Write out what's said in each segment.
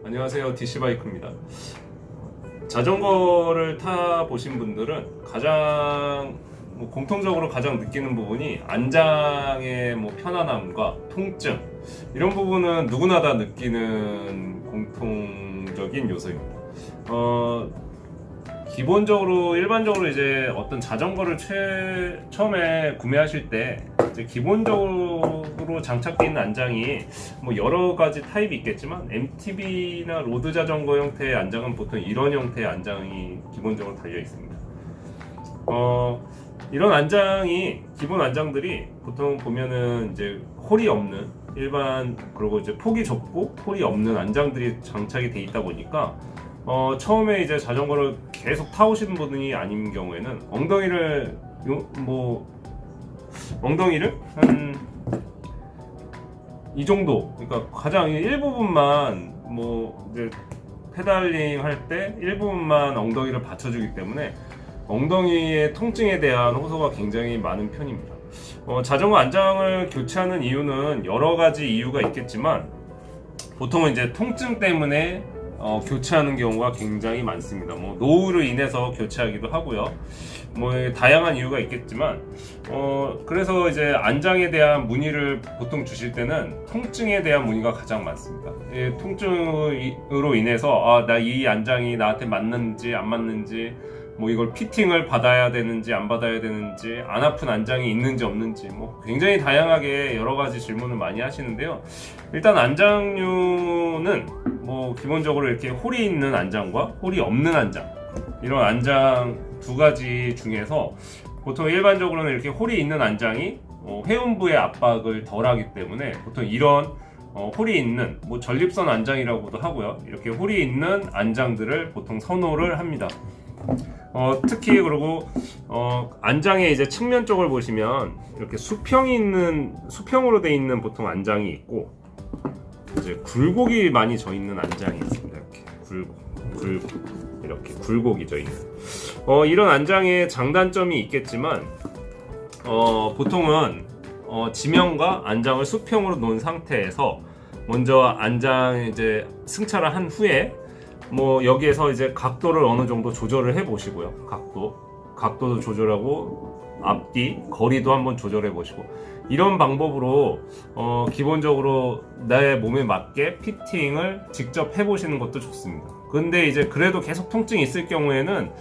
안녕하세요, DC바이크입니다. 자전거를 타보신 분들은 가장 공통적으로 가장 느끼는 부분이 안장의 편안함과 통증, 이런 부분은 누구나 다 느끼는 공통적인 요소입니다. 기본적으로 일반적으로 이제 어떤 자전거를 처음에 구매하실 때 이제 기본적으로 장착되어 있는 안장이 여러 가지 타입이 있겠지만 MTB나 로드 자전거 형태의 안장은 보통 이런 형태의 안장이 기본적으로 달려 있습니다. 이런 안장이 기본 안장들이 보통 보면은 이제 홀이 없는 일반, 그리고 이제 폭이 좁고 홀이 없는 안장들이 장착이 돼 있다 보니까 처음에 이제 자전거를 계속 타오시는 분이 아닌 경우에는 엉덩이를 한 이 정도, 그러니까 가장 일부분만 이제 페달링 할 때 일부분만 엉덩이를 받쳐주기 때문에 엉덩이의 통증에 대한 호소가 굉장히 많은 편입니다. 자전거 안장을 교체하는 이유는 여러 가지 이유가 있겠지만 보통은 이제 통증 때문에 교체하는 경우가 굉장히 많습니다. 노후로 인해서 교체하기도 하고요. 다양한 이유가 있겠지만 그래서 이제 안장에 대한 문의를 보통 주실 때는 통증에 대한 문의가 가장 많습니다. 통증으로 인해서 나 이 안장이 나한테 맞는지 안 맞는지, 이걸 피팅을 받아야 되는지 안 받아야 되는지, 안 아픈 안장이 있는지 없는지, 굉장히 다양하게 여러 가지 질문을 많이 하시는데요. 일단 안장류는 기본적으로 이렇게 홀이 있는 안장과 홀이 없는 안장, 이런 안장 두 가지 중에서 보통 일반적으로는 이렇게 홀이 있는 안장이 회음부의 압박을 덜하기 때문에 보통 이런 홀이 있는 전립선 안장이라고도 하고요. 이렇게 홀이 있는 안장들을 보통 선호를 합니다. 특히 그리고 안장의 이제 측면 쪽을 보시면 이렇게 수평으로 돼 있는 보통 안장이 있고, 이제 굴곡이 많이 져 있는 안장이 있습니다. 이렇게 이렇게 굴곡이 져 있는 이런 안장의 장단점이 있겠지만 보통은 지면과 안장을 수평으로 놓은 상태에서 먼저 안장 이제 승차를 한 후에 여기에서 이제 각도를 어느 정도 조절을 해 보시고요. 각도도 조절하고 앞뒤 거리도 한번 조절해 보시고, 이런 방법으로 기본적으로 내 몸에 맞게 피팅을 직접 해 보시는 것도 좋습니다. 근데 이제 그래도 계속 통증이 있을 경우에는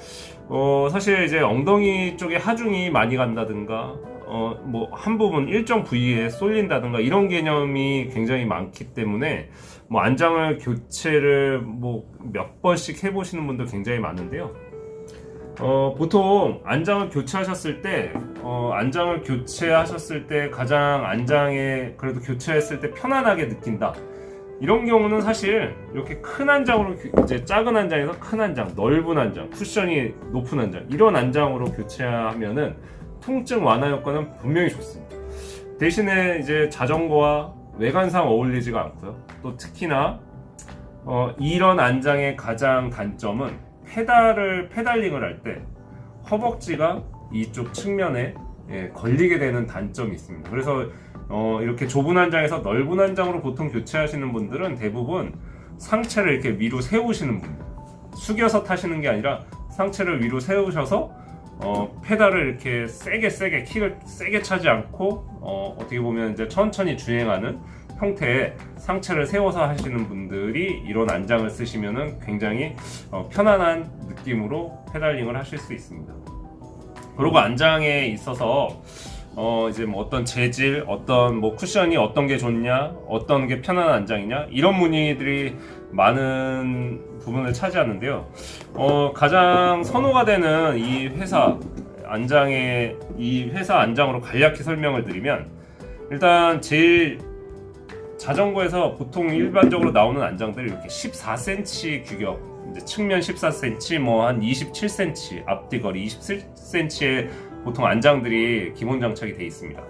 사실 이제 엉덩이 쪽에 하중이 많이 간다든가 한 부분 일정 부위에 쏠린다든가 이런 개념이 굉장히 많기 때문에 안장을 교체를 몇 번씩 해보시는 분도 굉장히 많은데요. 보통 안장을 교체하셨을 때 가장 안장에 그래도 교체했을 때 편안하게 느낀다, 이런 경우는 사실 이렇게 큰 안장으로, 이제 작은 안장에서 큰 안장, 넓은 안장, 쿠션이 높은 안장, 이런 안장으로 교체하면은 통증 완화 효과는 분명히 좋습니다. 대신에 이제 자전거와 외관상 어울리지가 않고요. 또 특히나 이런 안장의 가장 단점은 페달링을 할 때 허벅지가 이쪽 측면에 걸리게 되는 단점이 있습니다. 그래서 이렇게 좁은 안장에서 넓은 안장으로 보통 교체하시는 분들은 대부분 상체를 이렇게 위로 세우시는 분들, 숙여서 타시는 게 아니라 상체를 위로 세우셔서 페달을 이렇게 세게 킥을 세게 차지 않고 어떻게 보면 이제 천천히 주행하는 형태의 상체를 세워서 하시는 분들이 이런 안장을 쓰시면은 굉장히 편안한 느낌으로 페달링을 하실 수 있습니다. 그리고 안장에 있어서 이제 어떤 재질, 어떤 쿠션이 어떤 게 좋냐, 어떤 게 편안한 안장이냐, 이런 문의들이 많은 부분을 차지하는데요. 가장 선호가 되는 이 회사 안장으로 간략히 설명을 드리면, 일단 제일 자전거에서 보통 일반적으로 나오는 안장들이 이렇게 14cm 규격, 이제 측면 14cm, 한 27cm, 앞뒤 거리 27cm의 보통 안장들이 기본 장착이 되어 있습니다.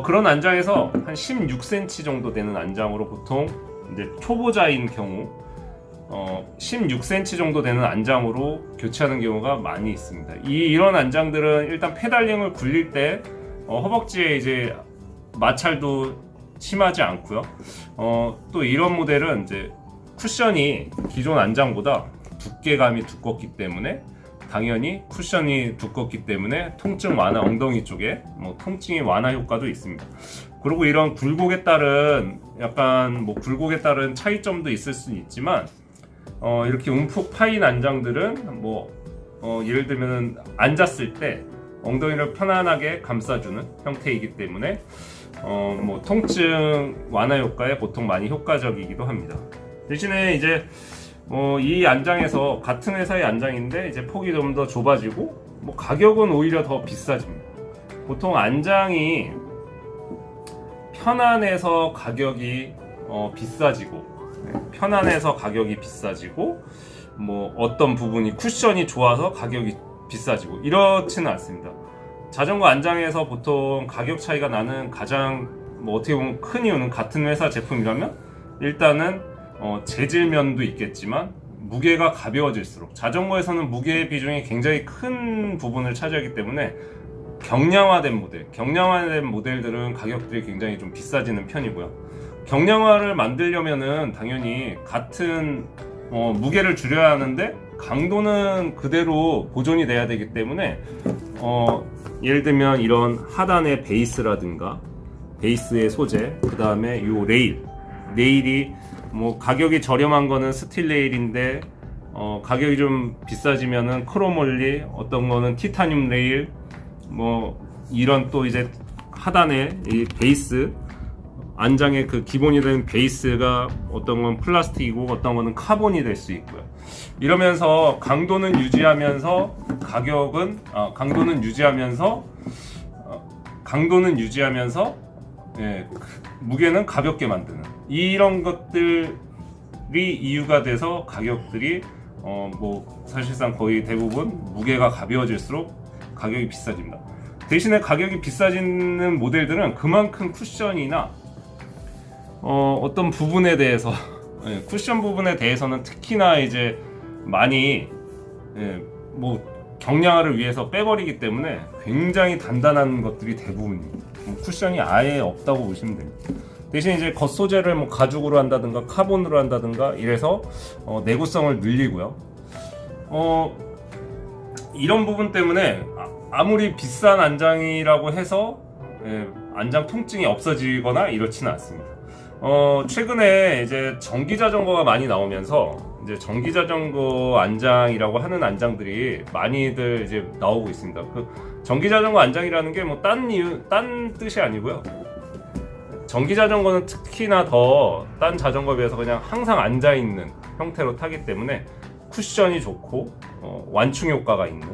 그런 안장에서 한 16cm 정도 되는 안장으로 보통 이제 초보자인 경우 16cm 정도 되는 안장으로 교체하는 경우가 많이 있습니다. 이런 안장들은 일단 페달링을 굴릴 때 허벅지에 이제 마찰도 심하지 않고요. 또 이런 모델은 이제 쿠션이 기존 안장보다 두께감이 두껍기 때문에 당연히 쿠션이 두껍기 때문에 통증 완화, 엉덩이 쪽에 뭐 통증이 완화 효과도 있습니다. 그리고 이런 굴곡에 따른 약간 뭐 굴곡에 따른 차이점도 있을 수 있지만 이렇게 움푹 파인 안장들은 뭐 예를 들면 앉았을 때 엉덩이를 편안하게 감싸주는 형태이기 때문에 뭐 통증 완화 효과에 보통 많이 효과적이기도 합니다. 대신에 이제 이 안장에서 같은 회사의 안장인데 이제 폭이 좀 더 좁아지고 뭐 가격은 오히려 더 비싸집니다. 보통 안장이 편안해서 가격이 비싸지고 편안해서 가격이 비싸지고 뭐 어떤 부분이 쿠션이 좋아서 가격이 비싸지고 이렇지는 않습니다. 자전거 안장에서 보통 가격 차이가 나는 가장 뭐 어떻게 보면 큰 이유는 같은 회사 제품이라면 일단은 재질 면도 있겠지만 무게가 가벼워질수록 자전거에서는 무게의 비중이 굉장히 큰 부분을 차지하기 때문에 경량화된 모델들은 가격들이 굉장히 좀 비싸지는 편이고요. 경량화를 만들려면은 당연히 같은 무게를 줄여야 하는데 강도는 그대로 보존이 돼야 되기 때문에 예를 들면 이런 하단의 베이스라든가 베이스의 소재, 그 다음에 요 레일이 뭐 가격이 저렴한 거는 스틸 레일인데 가격이 좀 비싸지면은 크로몰리, 어떤 거는 티타늄 레일, 뭐 이런 또 이제 하단에 이 베이스 안장의 그 기본이 되는 베이스가 어떤 건 플라스틱이고 어떤 거는 카본이 될 수 있고요. 이러면서 강도는 유지하면서 무게는 가볍게 만드는 이런 것들이 이유가 돼서 가격들이 뭐 사실상 거의 대부분 무게가 가벼워질수록 가격이 비싸집니다. 대신에 가격이 비싸지는 모델들은 그만큼 쿠션이나 어떤 부분에 대해서 쿠션 부분에 대해서는 특히나 이제 많이 뭐 경량화를 위해서 빼버리기 때문에 굉장히 단단한 것들이 대부분입니다. 쿠션이 아예 없다고 보시면 됩니다. 대신 이제 겉소재를 뭐 가죽으로 한다든가 카본으로 한다든가 이래서 내구성을 늘리고요. 이런 부분 때문에 아무리 비싼 안장이라고 해서 안장 통증이 없어지거나 이렇지는 않습니다. 최근에 이제 전기 자전거가 많이 나오면서 이제 전기 자전거 안장이라고 하는 안장들이 많이들 이제 나오고 있습니다. 그 전기 자전거 안장이라는 게 뭐 딴 뜻이 아니고요. 전기 자전거는 특히나 더 딴 자전거에 비해서 그냥 항상 앉아 있는 형태로 타기 때문에 쿠션이 좋고 완충 효과가 있는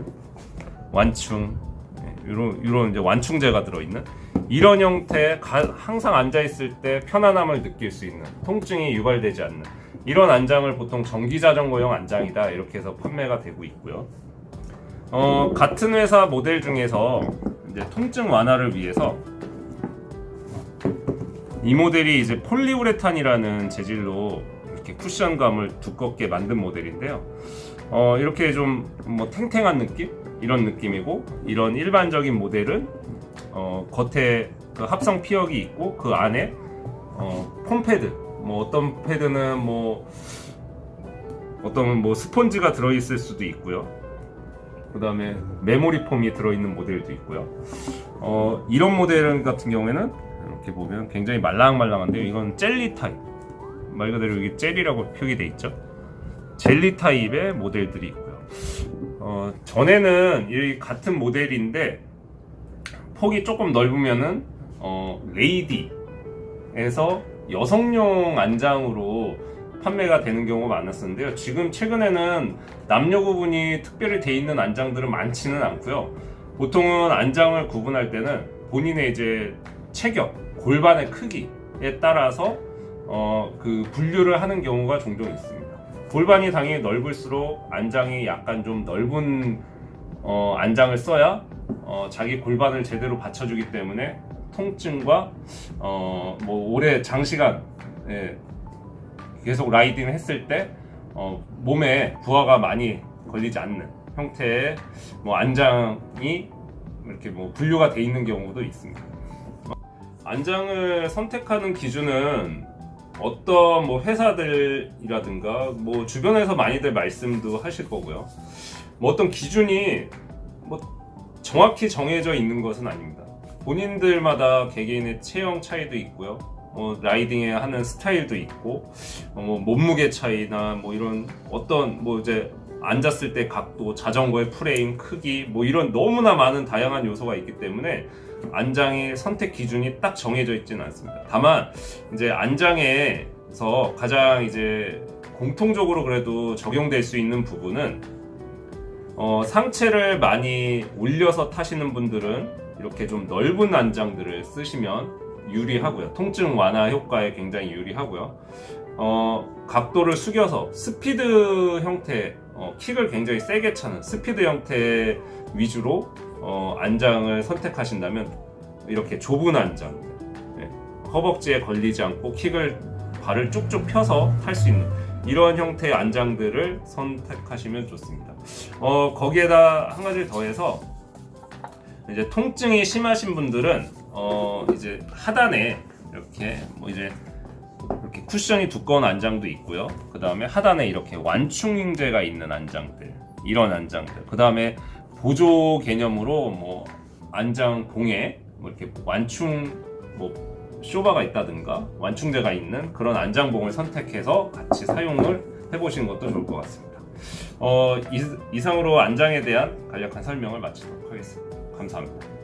이런 이제 완충제가 들어있는 이런 형태의 항상 앉아 있을 때 편안함을 느낄 수 있는 통증이 유발되지 않는 이런 안장을 보통 전기 자전거용 안장이다 이렇게 해서 판매가 되고 있고요. 같은 회사 모델 중에서 이제 통증 완화를 위해서 이 모델이 이제 폴리우레탄이라는 재질로 이렇게 쿠션감을 두껍게 만든 모델인데요. 이렇게 좀 뭐 탱탱한 느낌? 이런 느낌이고, 이런 일반적인 모델은 겉에 그 합성 피혁이 있고 그 안에 폼패드, 뭐 어떤 패드는 어떤 스펀지가 들어있을 수도 있고요. 그 다음에 메모리 폼이 들어있는 모델도 있고요. 이런 모델 같은 경우에는 이렇게 보면 굉장히 말랑말랑한데요. 이건 젤리 타입, 말 그대로 이게 젤이라고 표기되어 있죠. 젤리 타입의 모델들이 있고요. 전에는 이 같은 모델인데 폭이 조금 넓으면은 레이디에서 여성용 안장으로 판매가 되는 경우가 많았었는데요. 지금 최근에는 남녀 구분이 특별히 돼 있는 안장들은 많지는 않고요. 보통은 안장을 구분할 때는 본인의 이제 체격, 골반의 크기에 따라서 그 분류를 하는 경우가 종종 있습니다. 골반이 당연히 넓을수록 안장이 약간 좀 넓은 안장을 써야 자기 골반을 제대로 받쳐주기 때문에 통증과 오래 장시간 계속 라이딩을 했을 때 몸에 부하가 많이 걸리지 않는 형태의 안장이 이렇게 분류가 돼 있는 경우도 있습니다. 안장을 선택하는 기준은 어떤 뭐 회사들이라든가 뭐 주변에서 많이들 말씀도 하실 거고요. 뭐 어떤 기준이 뭐 정확히 정해져 있는 것은 아닙니다. 본인들마다 개개인의 체형 차이도 있고요. 라이딩에 하는 스타일도 있고, 뭐 몸무게 차이나 뭐 이런 어떤 뭐 이제 앉았을 때 각도, 자전거의 프레임 크기, 뭐 이런 너무나 많은 다양한 요소가 있기 때문에 안장의 선택 기준이 딱 정해져 있지는 않습니다. 다만 이제 안장에서 가장 이제 공통적으로 그래도 적용될 수 있는 부분은 상체를 많이 올려서 타시는 분들은 이렇게 좀 넓은 안장들을 쓰시면 유리하고요. 통증 완화 효과에 굉장히 유리하고요. 각도를 숙여서 스피드 형태, 킥을 굉장히 세게 차는 스피드 형태 위주로 안장을 선택하신다면 이렇게 좁은 안장, 네, 허벅지에 걸리지 않고 발을 쭉쭉 펴서 탈 수 있는 이런 형태의 안장들을 선택하시면 좋습니다. 거기에다 한 가지를 더해서 이제 통증이 심하신 분들은 이제 하단에 이렇게 뭐 이제 이렇게 쿠션이 두꺼운 안장도 있고요. 그 다음에 하단에 이렇게 완충제가 있는 안장들, 이런 안장들. 그 다음에 보조 개념으로 뭐 안장 봉에 뭐 이렇게 완충 뭐 쇼바가 있다든가 완충제가 있는 그런 안장봉을 선택해서 같이 사용을 해보시는 것도 좋을 것 같습니다. 이상으로 안장에 대한 간략한 설명을 마치도록 하겠습니다. 감사합니다.